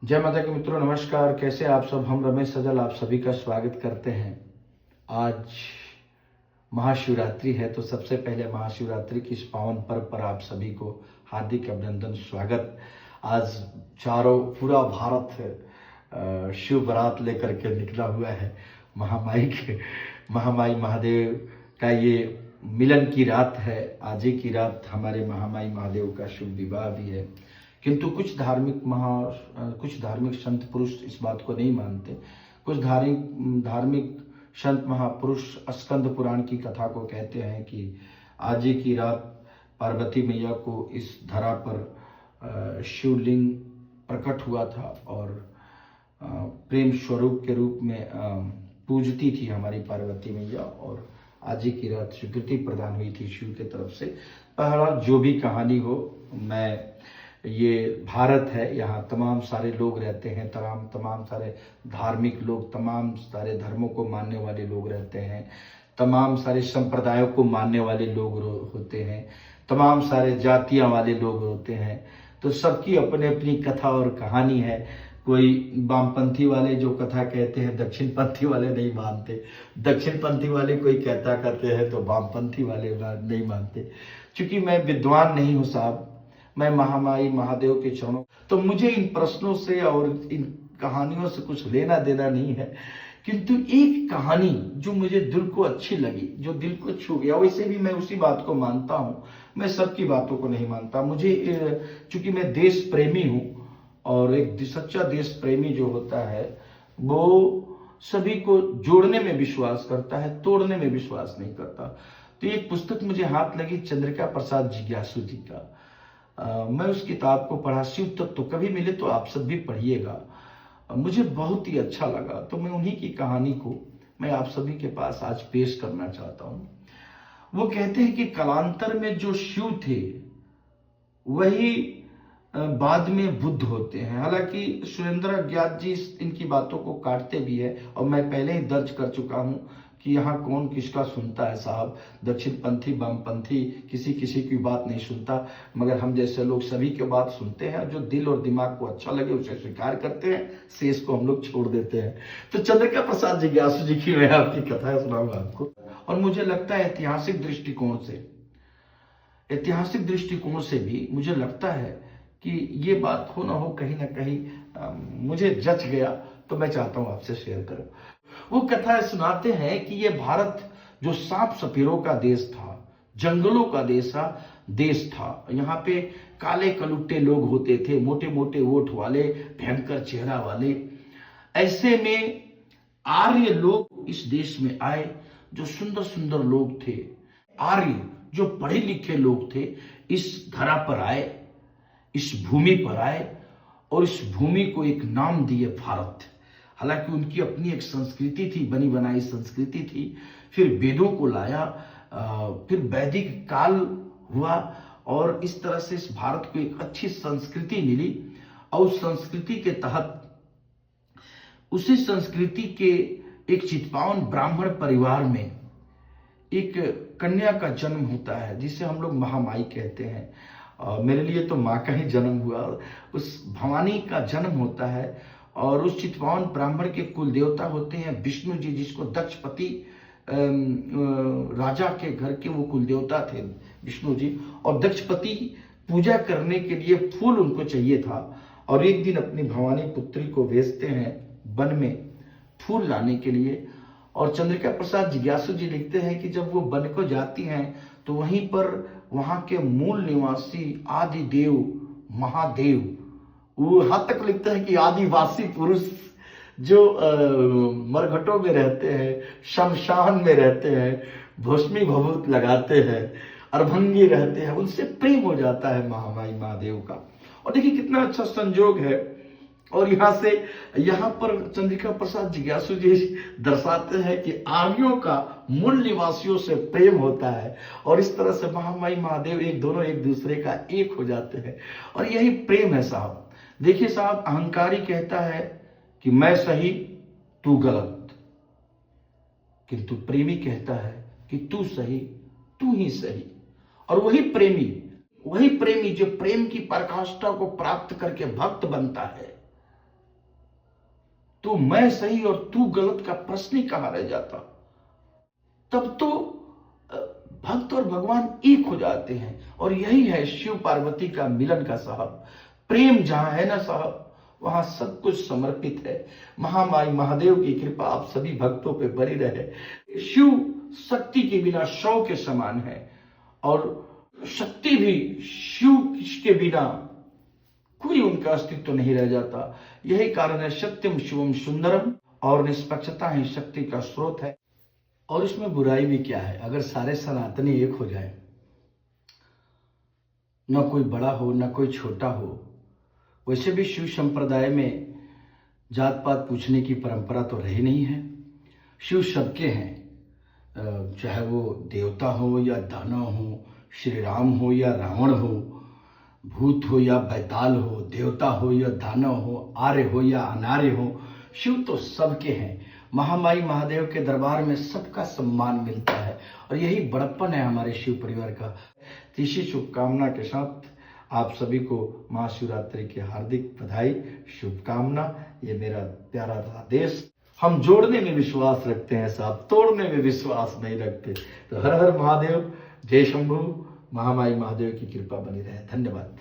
जय माता के मित्रों, नमस्कार। कैसे आप सब? हम रमेश सजल आप सभी का स्वागत करते हैं। आज महाशिवरात्रि है, तो सबसे पहले महाशिवरात्रि की इस पावन पर्व पर आप सभी को हार्दिक अभिनंदन, स्वागत। आज पूरा भारत शिव बारात लेकर के निकला हुआ है। महामाई महादेव का ये मिलन की रात है। आज ही की रात हमारे महामाई महादेव का शुभ विवाह भी है। किंतु कुछ धार्मिक संत पुरुष इस बात को नहीं मानते। कुछ धार्मिक संत महापुरुष स्कंद पुराण की कथा को कहते हैं कि आज ही की रात पार्वती मैया को इस धरा पर शिवलिंग प्रकट हुआ था और प्रेम स्वरूप के रूप में पूजती थी हमारी पार्वती मैया, और आज ही की रात स्वीकृति प्रदान हुई थी शिव की तरफ से। पहला जो भी कहानी हो, ये भारत है, यहाँ तमाम सारे लोग रहते हैं, तमाम सारे धार्मिक लोग, तमाम सारे धर्मों को मानने वाले लोग रहते हैं, तमाम सारे संप्रदायों को मानने वाले लोग होते हैं, तमाम सारे जातियां वाले लोग होते हैं। तो सबकी अपनी अपनी कथा और कहानी है। कोई वामपंथी वाले जो कथा कहते हैं, दक्षिणपंथी वाले नहीं मानते। दक्षिणपंथी वाले कोई कहता करते हैं तो वामपंथी वाले नहीं मानते। क्योंकि मैं विद्वान नहीं हूँ साहब, मैं महामाई महादेव के चरणों, तो मुझे इन प्रश्नों से और इन कहानियों से कुछ लेना देना नहीं है। किंतु एक कहानी जो मुझे दिल को अच्छी लगी, जो दिल को छू गया, वैसे भी मैं उसी बात को मानता हूं, मैं सबकी बातों को नहीं मानता। मुझे चूंकि मैं देश प्रेमी हूं, और एक सच्चा देश प्रेमी जो होता है वो सभी को जोड़ने में विश्वास करता है, तोड़ने में विश्वास नहीं करता। तो एक पुस्तक मुझे हाथ लगी, चंद्रिका प्रसाद जिज्ञासु जी का। मैं उस किताब को पढ़ा, शिव तत्व। कभी मिले तो आप सब भी पढ़िएगा। मुझे बहुत ही अच्छा लगा, तो मैं उन्हीं की कहानी को मैं आप सभी के पास आज पेश करना चाहता हूं। वो कहते हैं कि कालांतर में जो शिव थे वही बाद में बुद्ध होते हैं। हालांकि सुरेंद्र अज्ञात जी इनकी बातों को काटते भी है, और मैं पहले ही दर्ज कर चुका हूं कि यहाँ कौन किसका सुनता है साहब। दक्षिणपंथी वामपंथी किसी किसी की बात नहीं सुनता, मगर हम जैसे लोग सभी की बात सुनते हैं। जो दिल और दिमाग को अच्छा लगे उसे स्वीकार करते हैं, शेष को हम लोग छोड़ देते हैं। तो चंद्रिका प्रसाद जिज्ञासु जी की मैं आपकी कथा सुनाऊंगा आपको। और मुझे लगता है ऐतिहासिक दृष्टिकोण से भी मुझे लगता है कि ये बात हो ना हो, कहीं ना कहीं मुझे जच गया, तो मैं चाहता हूं आपसे शेयर करूं। वो कथा सुनाते हैं कि ये भारत जो सांप सपेरों का देश था, जंगलों का देश था। यहाँ पे काले कलुट्टे लोग होते थे, मोटे मोटे ओठ वाले, भयंकर चेहरा वाले। ऐसे में आर्य लोग इस देश में आए, जो सुंदर सुंदर लोग थे। आर्य जो पढ़े लिखे लोग थे, इस धरा पर आए, इस भूमि पर आए, और इस भूमि को एक नाम दिए भारत। हालांकि उनकी अपनी एक संस्कृति थी, बनी बनाई संस्कृति थी। फिर वेदों को लाया, फिर वैदिक काल हुआ, और इस तरह से इस भारत को एक अच्छी संस्कृति मिली। और उस संस्कृति के तहत, उसी संस्कृति के एक चितपावन ब्राह्मण परिवार में एक कन्या का जन्म होता है, जिसे हम लोग महामाई कहते हैं। मेरे लिए तो माँ का ही जन्म हुआ। उस भवानी का जन्म होता है, और उस चितपावन ब्राह्मण के कुल देवता होते हैं विष्णु जी, जिसको दक्षपति राजा के घर के वो कुल देवता थे विष्णु जी। और दक्षपति पूजा करने के लिए फूल उनको चाहिए था, और एक दिन अपनी भवानी पुत्री को भेजते हैं वन में फूल लाने के लिए। और चंद्रिका प्रसाद जिज्ञासु जी लिखते हैं कि जब वो वन को जाती हैं तो वहीं पर वहां के मूल निवासी आदि देव महादेव, वो यहां तक लिखते हैं कि आदिवासी पुरुष जो मरघटों में रहते हैं, शमशान में रहते हैं, भस्मी भभूत लगाते हैं, अरभंगी रहते हैं, उनसे प्रेम हो जाता है महामाई महादेव का। और देखिए कितना अच्छा संजोग है। और यहाँ पर चंद्रिका प्रसाद जिज्ञासु जी दर्शाते हैं कि आर्यों का मूल निवासियों से प्रेम होता है, और इस तरह से महामाई महादेव दोनों एक दूसरे का एक हो जाते हैं। और यही प्रेम है साहब। देखिए साहब, अहंकारी कहता है कि मैं सही तू गलत, किंतु प्रेमी कहता है कि तू सही तू ही सही। और वही प्रेमी जो प्रेम की पराकाष्ठा को प्राप्त करके भक्त बनता है, तो मैं सही और तू गलत का प्रश्न ही कहां रह जाता। तब तो भक्त और भगवान एक हो जाते हैं। और यही है शिव पार्वती का मिलन का साहब। प्रेम जहां है ना साहब, वहां सब कुछ समर्पित है। महामाई महादेव की कृपा आप सभी भक्तों पे बनी रहे। शिव शक्ति के बिना शव के समान है और शक्ति भी शिव के बिना कोई उनका अस्तित्व नहीं रह जाता। यही कारण है सत्यम शिवम सुंदरम, और निष्पक्षता ही शक्ति का स्रोत है। और इसमें बुराई भी क्या है, अगर सारे सनातनी एक हो जाए, न कोई बड़ा हो न कोई छोटा हो। वैसे भी शिव संप्रदाय में जात पात पूछने की परंपरा तो रही नहीं है। शिव सबके हैं, चाहे वो देवता हो या दानव हो, श्री राम हो या रावण हो, भूत हो या बैताल हो, देवता हो या दानव हो, आर्य हो या अनार्य हो, शिव तो सबके हैं। महामाई महादेव के दरबार में सबका सम्मान मिलता है और यही बड़प्पन है हमारे शिव परिवार का। इसी शुभकामना के साथ आप सभी को महाशिवरात्रि की हार्दिक बधाई, शुभकामना। ये मेरा प्यारा आदेश। हम जोड़ने में विश्वास रखते हैं साहब, तोड़ने में विश्वास नहीं रखते। तो हर हर महादेव, जय शंभू। महामाई महादेव की कृपा बनी रहे। धन्यवाद।